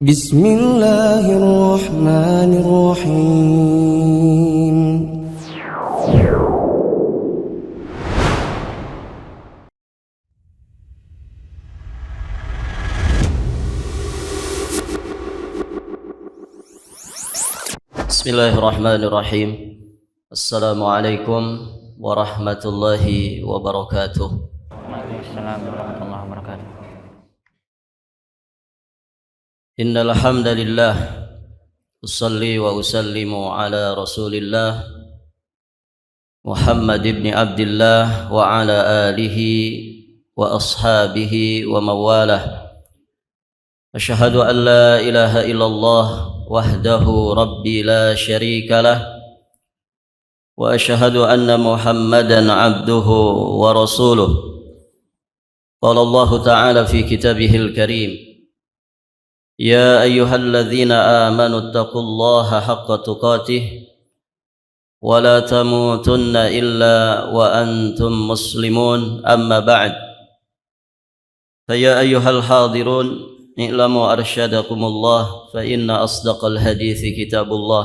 بسم الله الرحمن الرحيم. Bismillahirrahmanirrahim. Assalamualaikum warahmatullahi wabarakatuh. Waalaikumsalam warahmatullahi wabarakatuh. Innal hamdalillah usalli wa usallimu ala Rasulillah Muhammad ibn Abdullah wa ala alihi wa ashabihi wa mawalah. Asyhadu an la ilaha illallah wahdahu rabbi la syarika lah wa asyhadu anna Muhammadan abduhu wa rasuluh. Qala Allah ta'ala fi kitabihil karim, يا أيها الذين آمنوا اتقوا الله حق تقاته ولا تموتن إلا وأنتم مسلمون أما بعد فيا أيها الحاضرون اعلموا أرشدكم الله فإن أصدق الحديث كتاب الله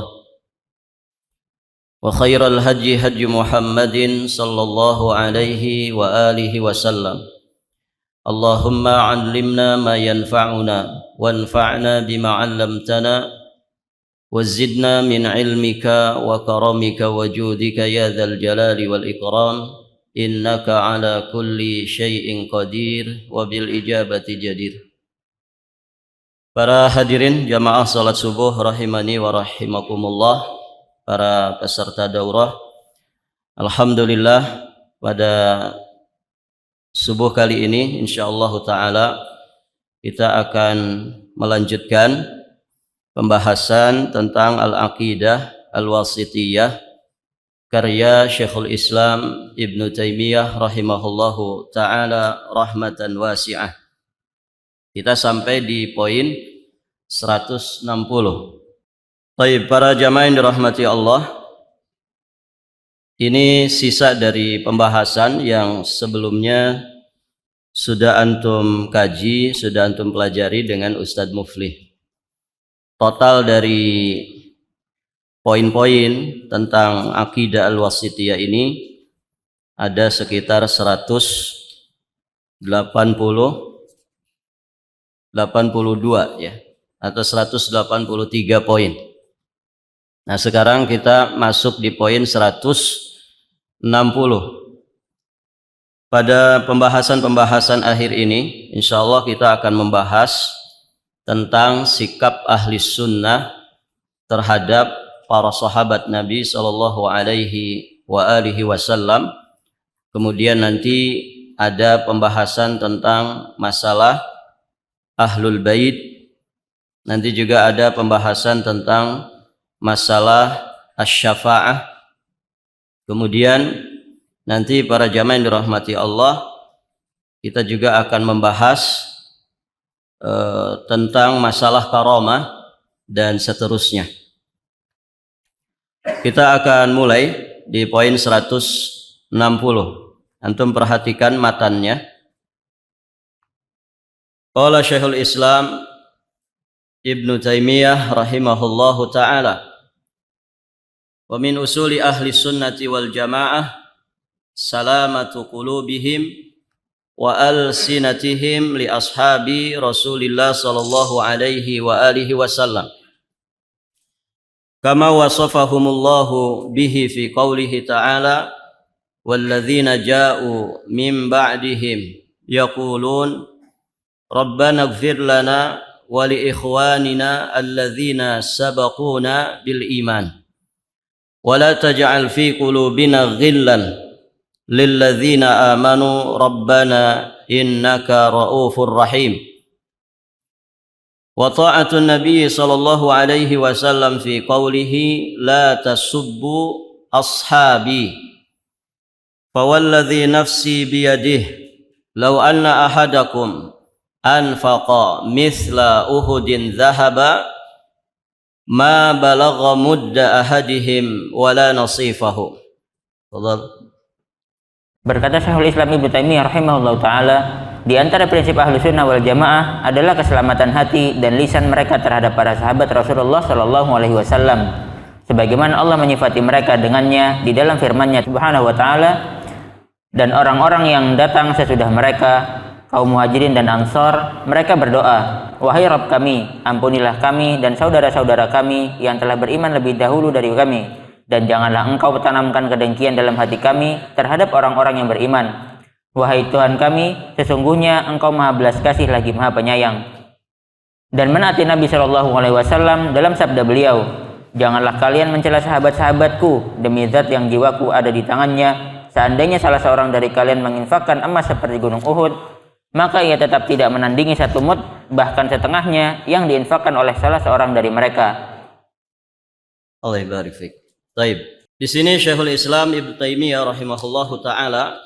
وخير الهدي هدي محمد صلى الله عليه وآله وسلم اللهم علمنا ما ينفعنا وانفعنا بما علمتنا وزدنا من علمك وكرمك وجودك يا ذا الجلال والإكرام إنك على كل شيء قدير وبالإجابة جدير. Para hadirin jamaah salat subuh rahimani wa rahimakumullah, para peserta daurah, alhamdulillah pada subuh kali ini insyaallah ta'ala kita akan melanjutkan pembahasan tentang Al-Aqidah Al-Wasithiyah karya Syekhul Islam Ibnu Taimiyah rahimahullahu ta'ala rahmatan wasi'ah. Kita sampai di poin 160. Baik, para jamaah yang dirahmati Allah, ini sisa dari pembahasan yang sebelumnya sudah antum kaji, sudah antum pelajari dengan Ustadz Muflih. Total dari poin-poin tentang Aqidah Al-Wasithiyah ini ada sekitar 182 ya, atau 183 poin. Nah, sekarang kita masuk di poin 160. Pada pembahasan-pembahasan akhir ini, insya Allah kita akan membahas tentang sikap ahli sunnah terhadap para sahabat Nabi Sallallahu Alaihi Wasallam. Kemudian nanti ada pembahasan tentang masalah ahlul bait. Nanti juga ada pembahasan tentang masalah asy-syafa'ah. Kemudian nanti para jamaah yang dirahmati Allah, kita juga akan membahas tentang masalah karamah dan seterusnya. Kita akan mulai di poin 160. Antum perhatikan matannya. Qala Syekhul Islam Ibnu Taimiyah rahimahullahu ta'ala, wa min usuli ahli sunnati wal jamaah salamatu qulubihim wa alsinatihim li ashabi Rasulillah sallallahu alaihi wa alihi wasallam kama wasafahumullahu bihi fi qawlihi ta'ala walladzina ja'u min ba'dihim yaqulun rabbana ighfir lana wa li ikhwanina alladzina sabaquna bil iman wa la taj'al fi qulubina ghillan lil ladzina amanu rabbana innaka raufur rahim. Wa ta'atun nabiy sallallahu alaihi wasallam fi qawlihi la tasubbu ashabi fa walladzi nafsi biyadihi law anna ahadakum anfaqa mithla uhudin dhahaba ma balagha mudda ahadihim wala nasifahu. Berkata Syekhul Islam Ibnu Taimiyah rahimahullahu taala, Di antara prinsip Ahlussunnah wal Jamaah adalah keselamatan hati dan lisan mereka terhadap para sahabat Rasulullah Shallallahu Alaihi Wasallam, sebagaimana Allah menyifati mereka dengannya di dalam firman-Nya Subhanahu Wa Taala, dan orang-orang yang datang sesudah mereka, kaum Muhajirin dan Ansor, mereka berdoa, wahai Rabb kami, ampunilah kami dan saudara-saudara kami yang telah beriman lebih dahulu dari kami, dan janganlah Engkau tanamkan kedengkian dalam hati kami terhadap orang-orang yang beriman. Wahai Tuhan kami, sesungguhnya Engkau Maha Belas Kasih lagi Maha Penyayang. Dan menaati Nabi Shallallahu Alaihi Wasallam dalam sabda beliau, janganlah kalian mencela sahabat-sahabatku, demi zat yang jiwaku ada di tangannya. Seandainya salah seorang dari kalian menginfakkan emas seperti gunung Uhud, maka ia tetap tidak menandingi satu mud, bahkan setengahnya yang diinfakkan oleh salah seorang dari mereka. Allah barik fik. Baik. Di sini Syekhul Islam Ibnu Taimiyah rahimahullahu taala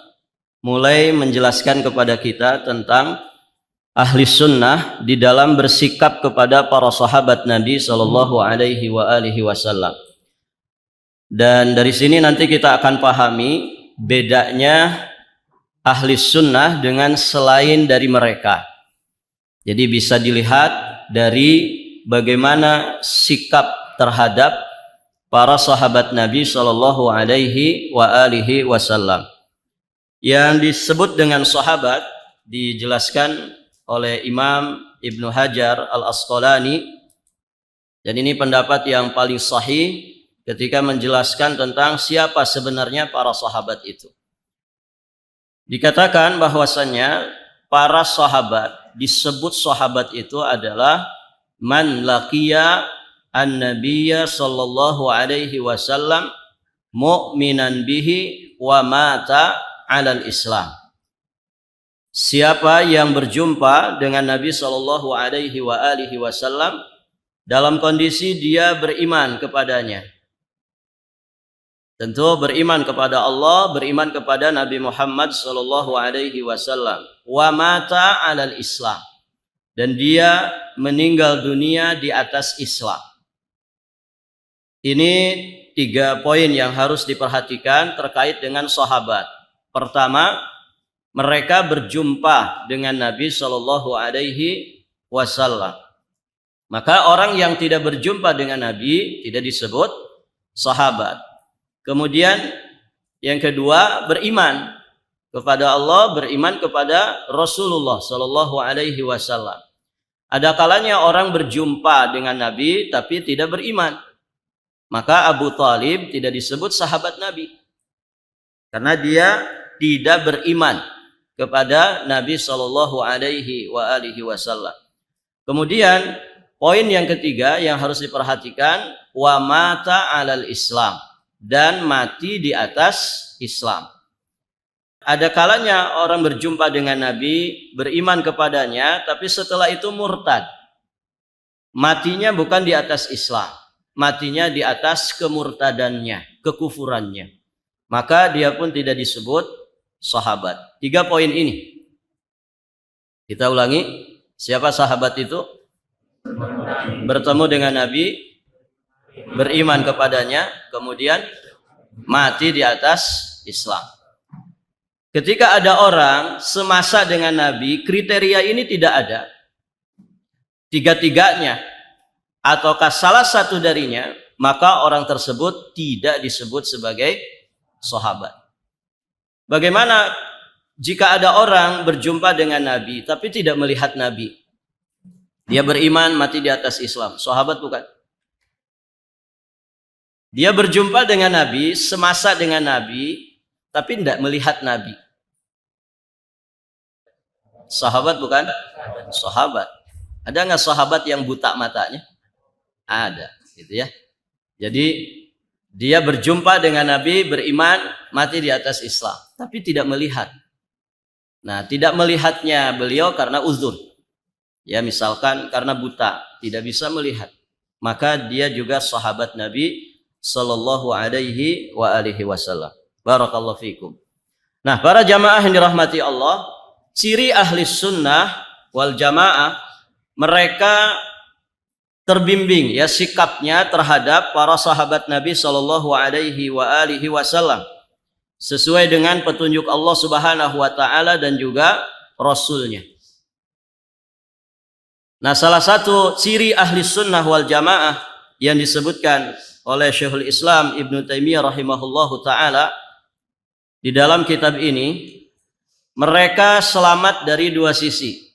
mulai menjelaskan kepada kita tentang ahli sunnah di dalam bersikap kepada para sahabat Nabi Shallallahu Alaihi Wasallam. Dan dari sini nanti kita akan pahami bedanya ahli sunnah dengan selain dari mereka. Jadi bisa dilihat dari bagaimana sikap terhadap para sahabat Nabi Shallallahu Alaihi Wasallam. Yang disebut dengan sahabat dijelaskan oleh Imam Ibnu Hajar Al-Asqalani, dan ini pendapat yang paling sahih ketika menjelaskan tentang siapa sebenarnya para sahabat itu. Dikatakan bahwasannya para sahabat, disebut sahabat itu adalah man laqiya an-nabiyya sallallahu alaihi wasallam mu'minan bihi wa mata alal Islam. Siapa yang berjumpa dengan Nabi sallallahu alaihi wasallam dalam kondisi dia beriman kepadanya. Tentu beriman kepada Allah, beriman kepada Nabi Muhammad sallallahu alaihi wasallam, wa mata alal Islam, dan dia meninggal dunia di atas Islam. Ini 3 poin yang harus diperhatikan terkait dengan sahabat. Pertama, mereka berjumpa dengan Nabi Shallallahu Alaihi Wasallam. Maka orang yang tidak berjumpa dengan Nabi tidak disebut sahabat. Kemudian yang kedua, beriman kepada Allah, beriman kepada Rasulullah Shallallahu Alaihi Wasallam. Ada kalanya orang berjumpa dengan Nabi tapi tidak beriman. Maka Abu Thalib tidak disebut sahabat Nabi, karena dia tidak beriman kepada Nabi Shallallahu Alaihi Wasallam. Kemudian poin yang ketiga yang harus diperhatikan, wa mata alal Islam, dan mati di atas Islam. Ada kalanya orang berjumpa dengan Nabi, beriman kepadanya, tapi setelah itu murtad. Matinya bukan di atas Islam, matinya di atas kemurtadannya, kekufurannya. Maka dia pun tidak disebut sahabat. 3 poin ini. Kita ulangi. Siapa sahabat itu? Bertemu dengan Nabi, beriman kepadanya, kemudian mati di atas Islam. Ketika ada orang semasa dengan Nabi, kriteria ini tidak ada. 3-tiganya ataukah salah satu darinya, maka orang tersebut tidak disebut sebagai sahabat. Bagaimana jika ada orang berjumpa dengan Nabi tapi tidak melihat Nabi? Dia beriman, mati di atas Islam. Sahabat bukan? Dia berjumpa dengan Nabi, semasa dengan Nabi, tapi tidak melihat Nabi. Sahabat bukan? Sahabat. Ada nggak sahabat yang buta matanya? Ada, gitu ya. Jadi dia berjumpa dengan Nabi, beriman, mati di atas Islam, tapi tidak melihat. Nah, tidak melihatnya beliau karena uzur. Ya, misalkan karena buta, tidak bisa melihat. Maka dia juga sahabat Nabi sallallahu alaihi wasallam. Barakallahu fikum. Nah, para jamaah yang dirahmati Allah, ciri ahli sunnah wal jamaah, mereka terbimbing ya sikapnya terhadap para sahabat Nabi sallallahu alaihi wasallam sesuai dengan petunjuk Allah Subhanahu wa taala dan juga Rasulnya. Nah, salah satu ciri ahli sunnah wal jamaah yang disebutkan oleh Syekhul Islam Ibnu Taimiyah rahimahullahu ta'ala di dalam kitab ini, mereka selamat dari dua sisi.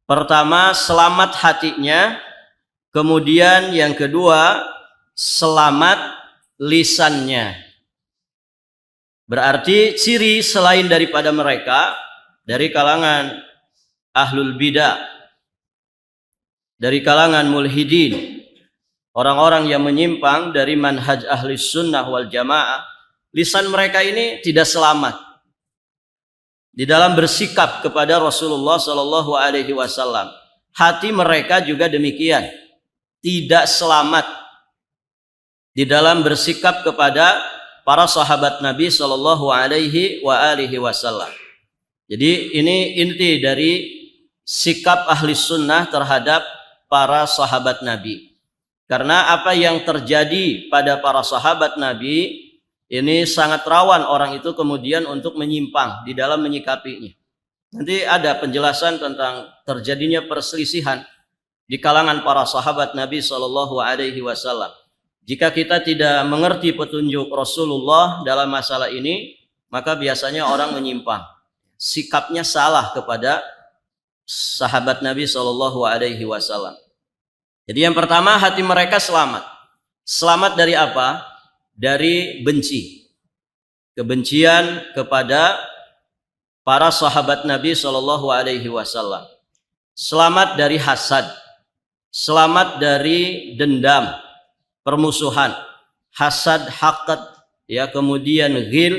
Pertama, selamat hatinya. Kemudian yang kedua, selamat lisannya. Berarti ciri selain daripada mereka dari kalangan ahlul bidah, dari kalangan mulhidin, orang-orang yang menyimpang dari manhaj ahli sunnah wal jamaah, lisan mereka ini tidak selamat di dalam bersikap kepada Rasulullah Shallallahu Alaihi Wasallam. Hati mereka juga demikian, tidak selamat di dalam bersikap kepada para sahabat Nabi Shallallahu Alaihi Wasallam. Jadi ini inti dari sikap ahli sunnah terhadap para sahabat Nabi. Karena apa yang terjadi pada para sahabat Nabi ini sangat rawan orang itu kemudian untuk menyimpang di dalam menyikapinya. Nanti ada penjelasan tentang terjadinya perselisihan di kalangan para sahabat Nabi Shallallahu Alaihi Wasallam. Jika kita tidak mengerti petunjuk Rasulullah dalam masalah ini, maka biasanya orang menyimpang, sikapnya salah kepada sahabat Nabi Shallallahu Alaihi Wasallam. Jadi yang pertama, hati mereka selamat. Selamat dari apa? Dari benci, kebencian kepada para sahabat Nabi Shallallahu Alaihi Wasallam. Selamat dari hasad, selamat dari dendam, permusuhan, hasad, haqad, ya, kemudian ghil.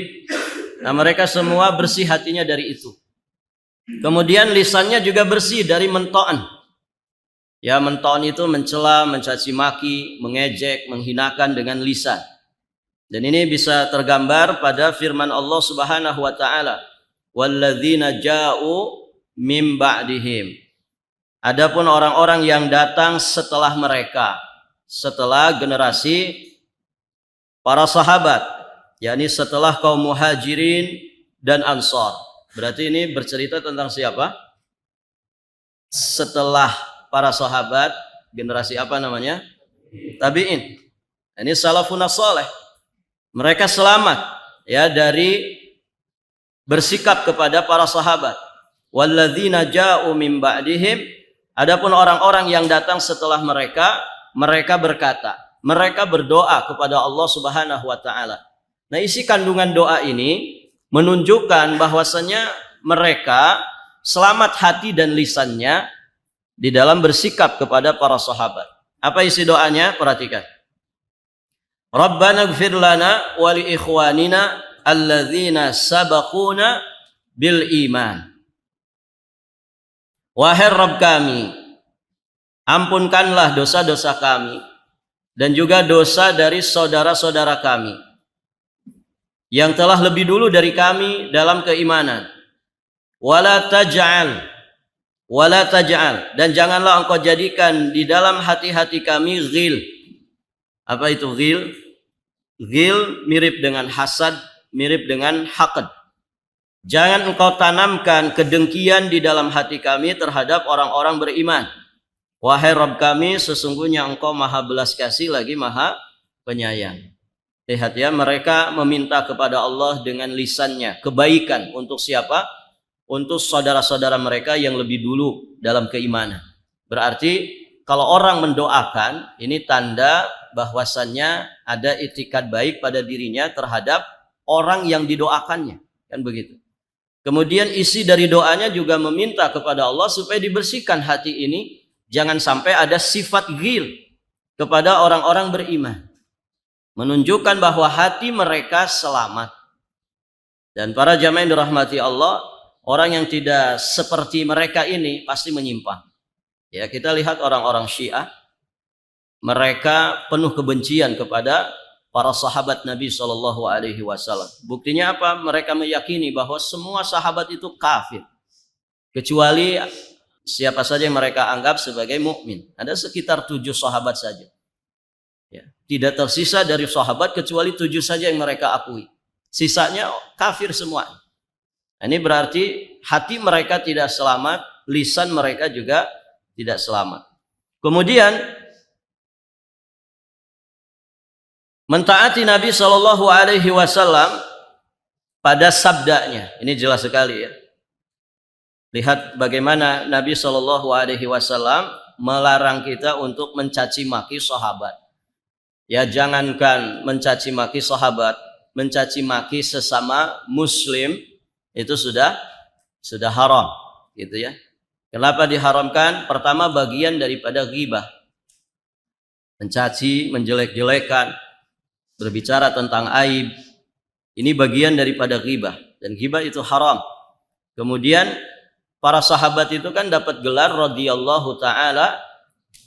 Nah, mereka semua bersih hatinya dari itu. Kemudian lisannya juga bersih dari mentoan. Ya, mentoan itu mencela, mencaci maki, mengejek, menghinakan dengan lisan. Dan ini bisa tergambar pada firman Allah Subhanahu wa taala, "Walladzina ja'u mim ba'dihim." Adapun orang-orang yang datang setelah mereka, setelah generasi para sahabat, yakni setelah kaum muhajirin dan ansar. Berarti ini bercerita tentang siapa? Setelah para sahabat, generasi apa namanya? Tabi'in. Ini salafun saleh. Mereka selamat ya dari bersikap kepada para sahabat. Walladzina ja'u min ba'dihim. Adapun orang-orang yang datang setelah mereka, mereka berkata, mereka berdoa kepada Allah Subhanahu wa taala. Nah, isi kandungan doa ini menunjukkan bahwasanya mereka selamat hati dan lisannya di dalam bersikap kepada para sahabat. Apa isi doanya? Perhatikan. Rabbana ighfir lana wa li ikhwanina alladzina sabaquna bil iman. Wahai Rabb kami, ampunkanlah dosa-dosa kami dan juga dosa dari saudara-saudara kami yang telah lebih dulu dari kami dalam keimanan. Wala taj'al dan janganlah engkau jadikan di dalam hati-hati kami ghil. Apa itu ghil? Ghil mirip dengan hasad, mirip dengan haqad. Jangan engkau tanamkan kedengkian di dalam hati kami terhadap orang-orang beriman. Wahai Rabb kami, sesungguhnya engkau maha belas kasih lagi maha penyayang. Lihat ya, mereka meminta kepada Allah dengan lisannya kebaikan untuk siapa? Untuk saudara-saudara mereka yang lebih dulu dalam keimanan. Berarti kalau orang mendoakan, ini tanda bahwasannya ada itikad baik pada dirinya terhadap orang yang didoakannya, kan begitu. Kemudian isi dari doanya juga meminta kepada Allah supaya dibersihkan hati ini, jangan sampai ada sifat ghil kepada orang-orang beriman. Menunjukkan bahwa hati mereka selamat. Dan para jamaah yang dirahmati Allah, orang yang tidak seperti mereka ini pasti menyimpang. Ya, kita lihat orang-orang Syiah, mereka penuh kebencian kepada para sahabat Nabi Shallallahu Alaihi Wasallam. Buktinya apa? Mereka meyakini bahwa semua sahabat itu kafir, kecuali siapa saja yang mereka anggap sebagai mukmin. Ada sekitar 7 sahabat saja. Ya, tidak tersisa dari sahabat kecuali 7 saja yang mereka akui. Sisanya kafir semua. Ini berarti hati mereka tidak selamat, lisan mereka juga tidak selamat. Kemudian mentaati Nabi Shallallahu Alaihi Wasallam pada sabdanya, ini jelas sekali ya. Lihat bagaimana Nabi Shallallahu Alaihi Wasallam melarang kita untuk mencaci maki sahabat. Ya, jangankan mencaci maki sahabat, mencaci maki sesama muslim itu sudah haram, gitu ya. Kenapa diharamkan? Pertama, bagian daripada ghibah. Mencaci, menjelek-jelekan, berbicara tentang aib. Ini bagian daripada ghibah, dan ghibah itu haram. Kemudian para sahabat itu kan dapat gelar radhiyallahu taala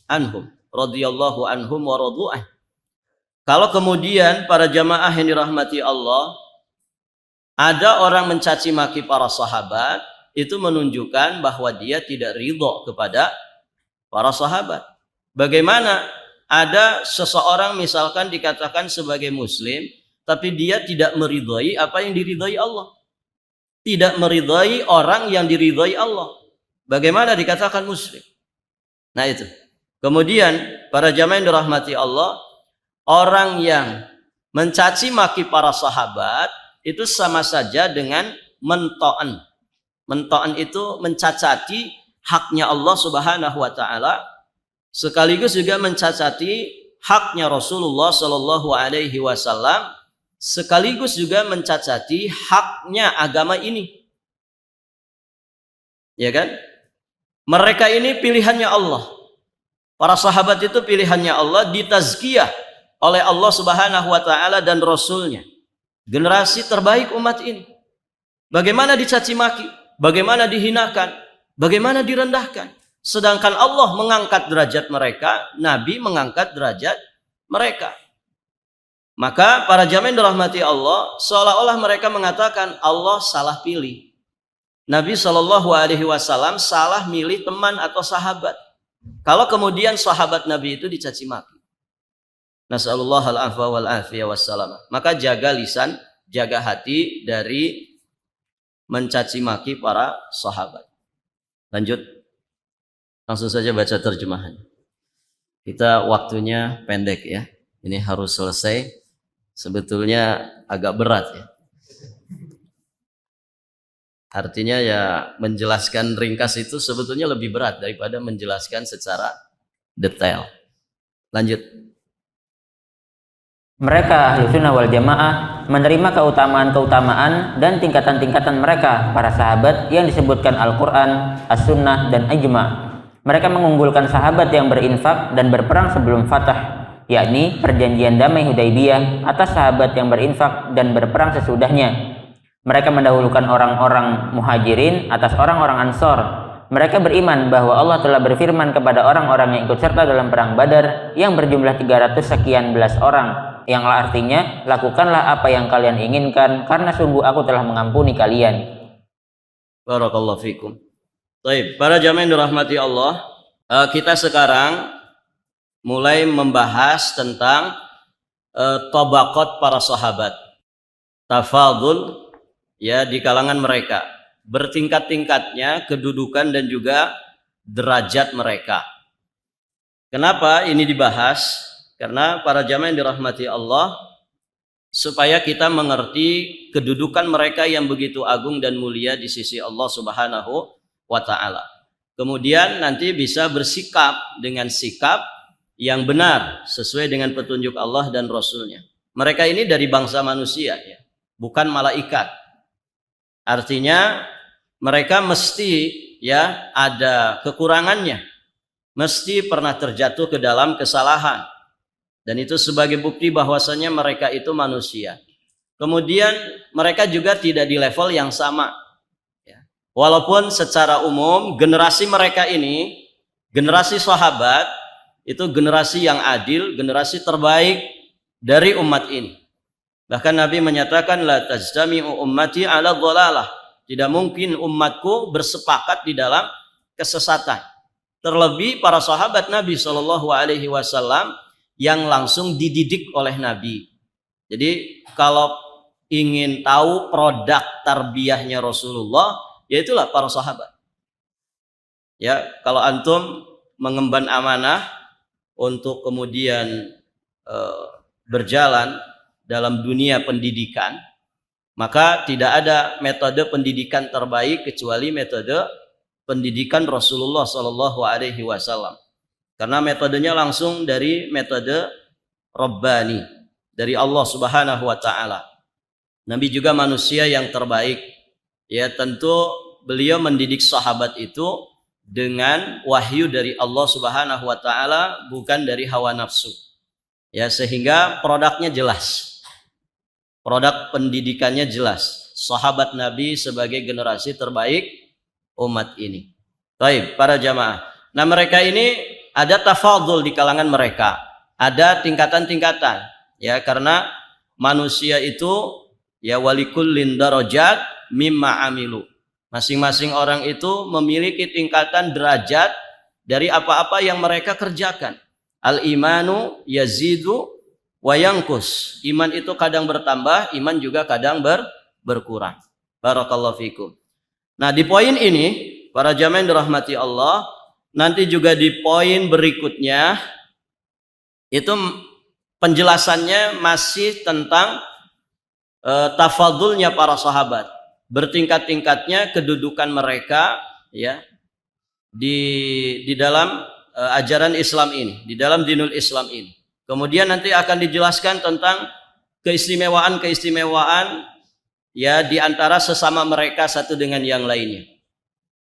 anhum, radhiyallahu anhum wa radu'an. Kalau kemudian para jamaah yang dirahmati Allah, ada orang mencaci maki para sahabat, itu menunjukkan bahwa dia tidak ridho kepada para sahabat. Bagaimana ada seseorang misalkan dikatakan sebagai muslim, tapi dia tidak meridhai apa yang diridhai Allah, tidak meridhai orang yang diridhai Allah, bagaimana dikatakan muslim? Nah itu. Kemudian para jamaah yang dirahmati Allah, orang yang mencaci maki para sahabat itu sama saja dengan mento'an. Mento'an itu mencacati haknya Allah Subhanahu wa taala, sekaligus juga mencacati haknya Rasulullah Shallallahu Alaihi Wasallam, sekaligus juga mencacati haknya agama ini. Ya kan? Mereka ini pilihannya Allah. Para sahabat itu pilihannya Allah, ditazkiyah oleh Allah Subhanahu wa taala dan Rasulnya. Generasi terbaik umat ini. Bagaimana dicaci maki, bagaimana dihinakan, bagaimana direndahkan. Sedangkan Allah mengangkat derajat mereka, Nabi mengangkat derajat mereka. Maka para jamaah yang dirahmati Allah, seolah-olah mereka mengatakan Allah salah pilih. Nabi Shallallahu Alaihi Wasallam salah milih teman atau sahabat. Kalau kemudian sahabat Nabi itu dicaci maki. Nas'alullah al-afwa wal-afiyah wassalam. Maka jaga lisan, jaga hati dari mencaci maki para sahabat. Lanjut. Langsung saja baca terjemahan. Kita waktunya pendek ya. Ini harus selesai. Sebetulnya agak berat ya. Artinya ya menjelaskan ringkas itu sebetulnya lebih berat daripada menjelaskan secara detail. Lanjut. Mereka ahli sunnah wal jamaah menerima keutamaan-keutamaan dan tingkatan-tingkatan mereka para sahabat yang disebutkan Al-Quran, As-Sunnah, dan Ijma'. Mereka mengunggulkan sahabat yang berinfak dan berperang sebelum Fatah, yakni perjanjian damai Hudaybiyah, atas sahabat yang berinfak dan berperang sesudahnya. Mereka mendahulukan orang-orang muhajirin atas orang-orang ansor. Mereka beriman bahwa Allah telah berfirman kepada orang-orang yang ikut serta dalam perang Badar yang berjumlah 300 sekian belas orang, yang artinya, lakukanlah apa yang kalian inginkan karena sungguh aku telah mengampuni kalian. Barakallahu fikum. Baik, para jamaah yang dirahmati Allah, kita sekarang mulai membahas tentang tabaqat para sahabat. Tafadul ya di kalangan mereka, bertingkat-tingkatnya kedudukan dan juga derajat mereka. Kenapa ini dibahas? Karena para jamaah yang dirahmati Allah, supaya kita mengerti kedudukan mereka yang begitu agung dan mulia di sisi Allah Subhanahu wa taala. Kemudian nanti bisa bersikap dengan sikap yang benar sesuai dengan petunjuk Allah dan Rasulnya. Mereka ini dari bangsa manusia ya, bukan malaikat. Artinya mereka mesti ya ada kekurangannya, mesti pernah terjatuh ke dalam kesalahan. Dan itu sebagai bukti bahwasanya mereka itu manusia. Kemudian mereka juga tidak di level yang sama. Ya. Walaupun secara umum generasi mereka ini, generasi sahabat, itu generasi yang adil, generasi terbaik dari umat ini. Bahkan Nabi menyatakan, La tajtami'u ummati ala dhalalah. Tidak mungkin umatku bersepakat di dalam kesesatan. Terlebih para sahabat Nabi SAW yang langsung dididik oleh Nabi. Jadi kalau ingin tahu produk tarbiyahnya Rasulullah, yaitulah para sahabat. Ya, kalau antum mengemban amanah untuk kemudian berjalan dalam dunia pendidikan, maka tidak ada metode pendidikan terbaik kecuali metode pendidikan Rasulullah Shallallahu Alaihi Wasallam, karena metodenya langsung dari metode Rabbani, dari Allah Subhanahu Wa Taala. Nabi juga manusia yang terbaik. Ya, tentu beliau mendidik sahabat itu dengan wahyu dari Allah Subhanahu Wa Taala, bukan dari hawa nafsu. Ya, sehingga produknya jelas. Produk pendidikannya jelas. Sahabat Nabi sebagai generasi terbaik umat ini. Baik, para jamaah. Nah, mereka ini ada tafadhul di kalangan mereka. Ada tingkatan-tingkatan. Ya, karena manusia itu ya walikullin darajat mimma amilu. Masing-masing orang itu memiliki tingkatan derajat dari apa-apa yang mereka kerjakan. Al-imanu yazidu wa yanqus. Iman itu kadang bertambah, iman juga kadang berkurang. Barakallahu fikum. Nah, di poin ini, para jamaah yang dirahmati Allah, nanti juga di poin berikutnya itu penjelasannya masih tentang tafadulnya para sahabat, bertingkat-tingkatnya kedudukan mereka ya di dalam ajaran Islam ini, di dalam dinul Islam ini. Kemudian nanti akan dijelaskan tentang keistimewaan-keistimewaan ya di antara sesama mereka satu dengan yang lainnya.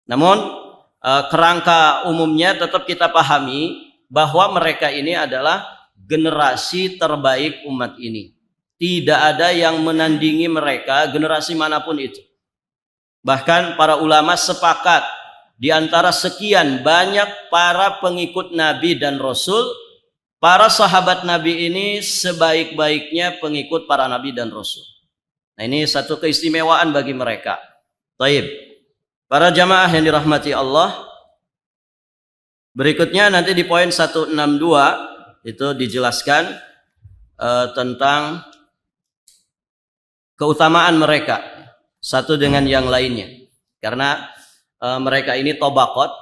Namun kerangka umumnya tetap kita pahami bahwa mereka ini adalah generasi terbaik umat ini. Tidak ada yang menandingi mereka, generasi manapun itu. Bahkan para ulama sepakat di antara sekian banyak para pengikut Nabi dan Rasul, para sahabat Nabi ini sebaik-baiknya pengikut para Nabi dan Rasul. Nah, ini satu keistimewaan bagi mereka. Taib. Para jamaah yang dirahmati Allah, berikutnya nanti di poin 162 itu dijelaskan tentang keutamaan mereka satu dengan yang lainnya. Karena mereka ini tobakot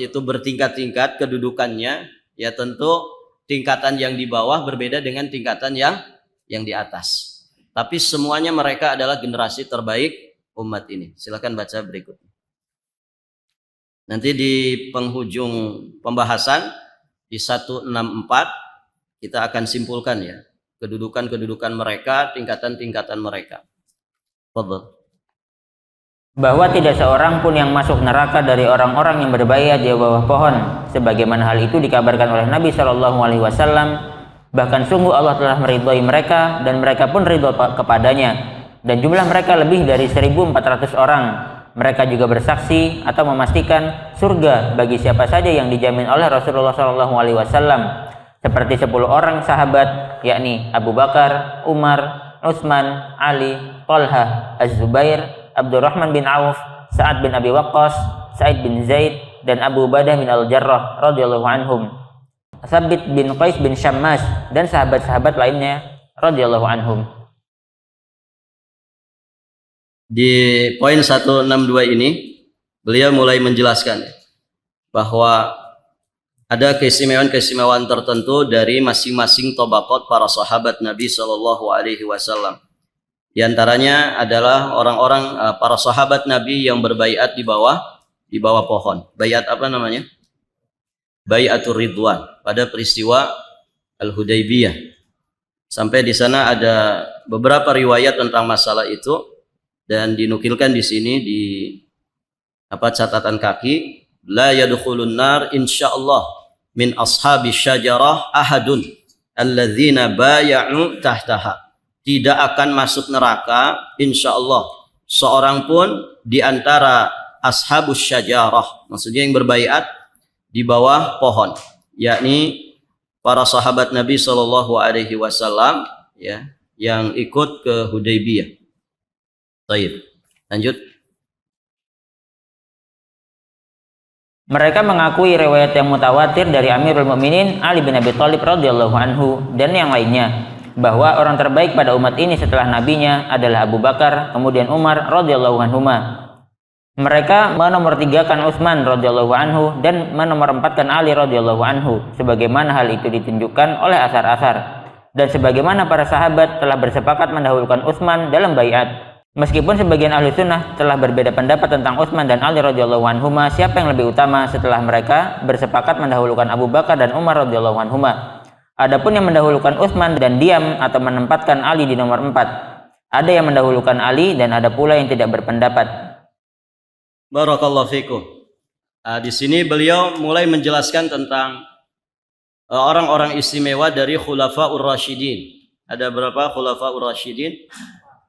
itu bertingkat-tingkat kedudukannya, ya tentu tingkatan yang di bawah berbeda dengan tingkatan yang di atas. Tapi semuanya mereka adalah generasi terbaik umat ini. Silakan baca berikutnya. Nanti di penghujung pembahasan di 164 kita akan simpulkan ya kedudukan-kedudukan mereka, tingkatan-tingkatan mereka. Fadhil. Bahwa tidak seorang pun yang masuk neraka dari orang-orang yang berbayat di bawah pohon, sebagaimana hal itu dikabarkan oleh Nabi Shallallahu Alaihi Wasallam. Bahkan sungguh Allah telah meridhai mereka dan mereka pun ridho kepadanya, dan jumlah mereka lebih dari 1.400 orang. Mereka juga bersaksi atau memastikan surga bagi siapa saja yang dijamin oleh Rasulullah Shallallahu Alaihi Wasallam, seperti 10 orang sahabat, yakni Abu Bakar, Umar, Utsman, Ali, Thalhah, Az-Zubair, Abdurrahman bin Auf, Sa'ad bin Abi Waqqas, Sa'id bin Zaid, dan Abu Ubadah bin Al-Jarrah radhiyallahu anhum, Thabit bin Qais bin Syammas, dan sahabat-sahabat lainnya radhiyallahu anhum. Di poin 162 ini beliau mulai menjelaskan bahwa ada keistimewaan-keistimewaan tertentu dari masing-masing tabaqat para sahabat Nabi Shallallahu Alaihi Wasallam. Di antaranya adalah orang-orang para sahabat Nabi yang berbaiat di bawah pohon. Baiat apa namanya? Baiatur Ridwan pada peristiwa Al-Hudaybiyah. Sampai di sana ada beberapa riwayat tentang masalah itu dan dinukilkan di sini di catatan kaki, la yadkhulun nar insyaallah min ashabi syajarah ahadun alladzina bay'u tahtaha. Tidak akan masuk neraka insyaallah seorang pun di antara ashabus syajarah, maksudnya yang berbaiat di bawah pohon, yakni para sahabat Nabi Shallallahu Alaihi Wasallam ya yang ikut ke Hudaybiyah. Baik, lanjut. Mereka mengakui riwayat yang mutawatir dari Amirul Mukminin Ali bin Abi Thalib radhiyallahu anhu dan yang lainnya bahwa orang terbaik pada umat ini setelah nabinya adalah Abu Bakar, kemudian Umar radhiyallahu anhuma. Mereka menomortigakan Utsman radhiyallahu anhu dan menomorempatkan Ali radhiyallahu anhu, sebagaimana hal itu ditunjukkan oleh asar-asar. Dan sebagaimana para sahabat telah bersepakat mendahulukan Utsman dalam baiat. Meskipun sebagian ahli sunnah telah berbeda pendapat tentang Utsman dan Ali radhiyallahu anhuma, siapa yang lebih utama, setelah mereka bersepakat mendahulukan Abu Bakar dan Umar radhiyallahu anhuma. Adapun yang mendahulukan Utsman dan diam atau menempatkan Ali di nomor 4. Ada yang mendahulukan Ali dan ada pula yang tidak berpendapat. Barakallahu fikum. Di sini beliau mulai menjelaskan tentang orang-orang istimewa dari Khulafaur Rasyidin. Ada berapa Khulafaur Rasyidin?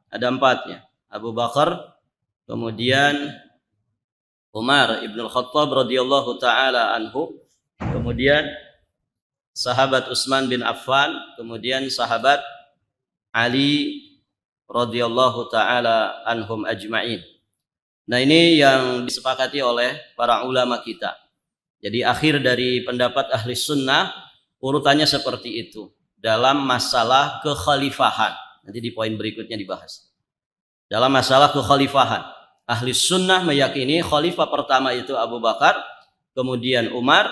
Ada 4 ya. Abu Bakar, kemudian Umar ibn al-Khattab radhiyallahu taala anhu, kemudian sahabat Utsman bin Affan, kemudian sahabat Ali radhiyallahu taala anhum ajma'in. Nah, ini yang disepakati oleh para ulama kita. Jadi akhir dari pendapat ahli sunnah urutannya seperti itu dalam masalah kekhalifahan. Nanti di poin berikutnya dibahas. Dalam masalah kekhalifahan, ahli sunnah meyakini khalifah pertama itu Abu Bakar, kemudian Umar,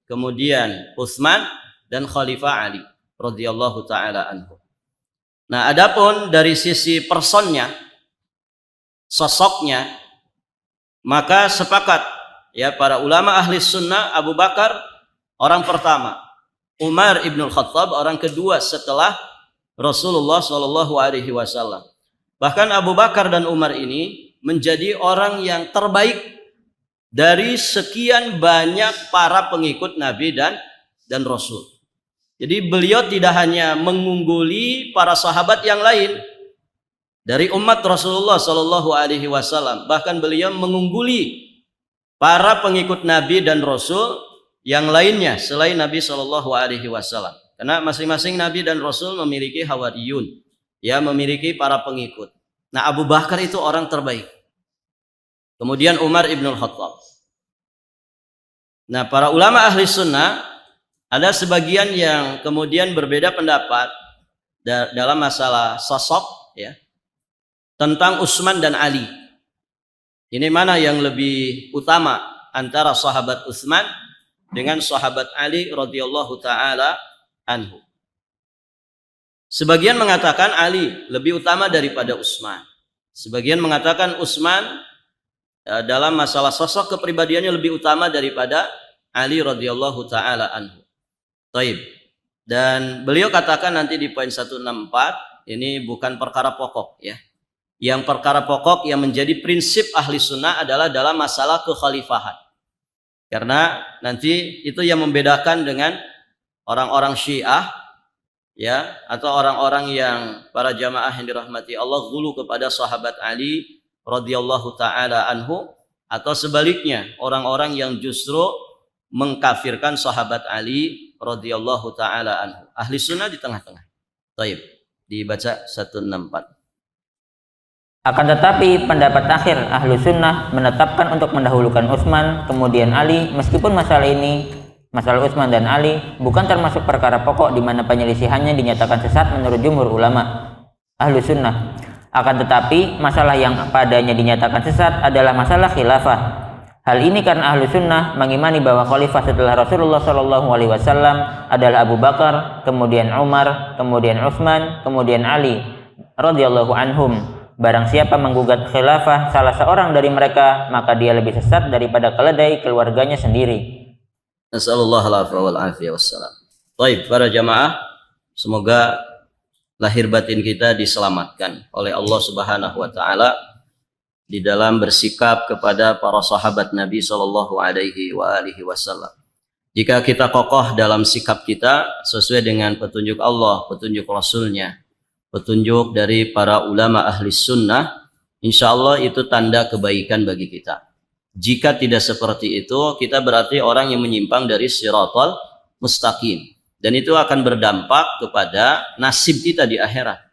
kemudian Utsman, dan khalifah Ali radhiyallahu taala anhu. Nah, adapun dari sisi personnya, sosoknya, maka sepakat ya para ulama ahli sunnah, Abu Bakar orang pertama, Umar ibn al-Khattab orang kedua setelah Rasulullah Shallallahu Alaihi Wasallam. Bahkan Abu Bakar dan Umar ini menjadi orang yang terbaik dari sekian banyak para pengikut Nabi dan Rasul. Jadi beliau tidak hanya mengungguli para sahabat yang lain dari umat Rasulullah Shallallahu Alaihi Wasallam, bahkan beliau mengungguli para pengikut Nabi dan Rasul yang lainnya selain Nabi Shallallahu Alaihi Wasallam. Karena masing-masing Nabi dan Rasul memiliki hawariyun, ya, memiliki para pengikut. Nah, Abu Bakar itu orang terbaik. Kemudian Umar ibn al-Khattab. Nah, para ulama ahli sunnah ada sebagian yang kemudian berbeda pendapat dalam masalah sosok, ya, tentang Utsman dan Ali. Ini mana yang lebih utama antara sahabat Utsman dengan sahabat Ali radhiyallahu taala anhu. Sebagian mengatakan Ali lebih utama daripada Utsman. Sebagian mengatakan Utsman dalam masalah sosok kepribadiannya lebih utama daripada Ali radhiyallahu taala anhu. Taib. Dan beliau katakan nanti di poin 164, ini bukan perkara pokok, ya. Yang perkara pokok yang menjadi prinsip ahli sunnah adalah dalam masalah kekhalifahan. Karena nanti itu yang membedakan dengan orang-orang Syiah, ya, atau orang-orang yang para jamaah yang dirahmati Allah gulu kepada sahabat Ali radhiyallahu taala anhu, atau sebaliknya orang-orang yang justru mengkafirkan sahabat Ali radhiyallahu taala anhu. Ahli sunnah di tengah-tengah. Taib. Dibaca 164. Akan tetapi pendapat akhir ahlu sunnah menetapkan untuk mendahulukan Utsman kemudian Ali, meskipun masalah ini, masalah Utsman dan Ali, bukan termasuk perkara pokok di mana penyelisihannya dinyatakan sesat menurut jumhur ulama ahlu sunnah. Akan tetapi masalah yang padanya dinyatakan sesat adalah masalah khilafah. Hal ini karena ahlu sunnah mengimani bahwa khalifah setelah Rasulullah Shallallahu Alaihi Wasallam adalah Abu Bakar, kemudian Umar, kemudian Utsman, kemudian Ali radhiyallahu anhum. Barang siapa menggugat khilafah salah seorang dari mereka, maka dia lebih sesat daripada keledai keluarganya sendiri. Nasallallahu alaihi wasallam. Baik, para jamaah, semoga lahir batin kita diselamatkan oleh Allah Subhanahu wa taala di dalam bersikap kepada para sahabat Nabi sallallahu alaihi wasallam. Jika kita kokoh dalam sikap kita sesuai dengan petunjuk Allah, petunjuk Rasulnya, petunjuk dari para ulama ahli sunnah, insya Allah itu tanda kebaikan bagi kita. Jika tidak seperti itu, kita berarti orang yang menyimpang dari siratal mustaqim. Dan itu akan berdampak kepada nasib kita di akhirat.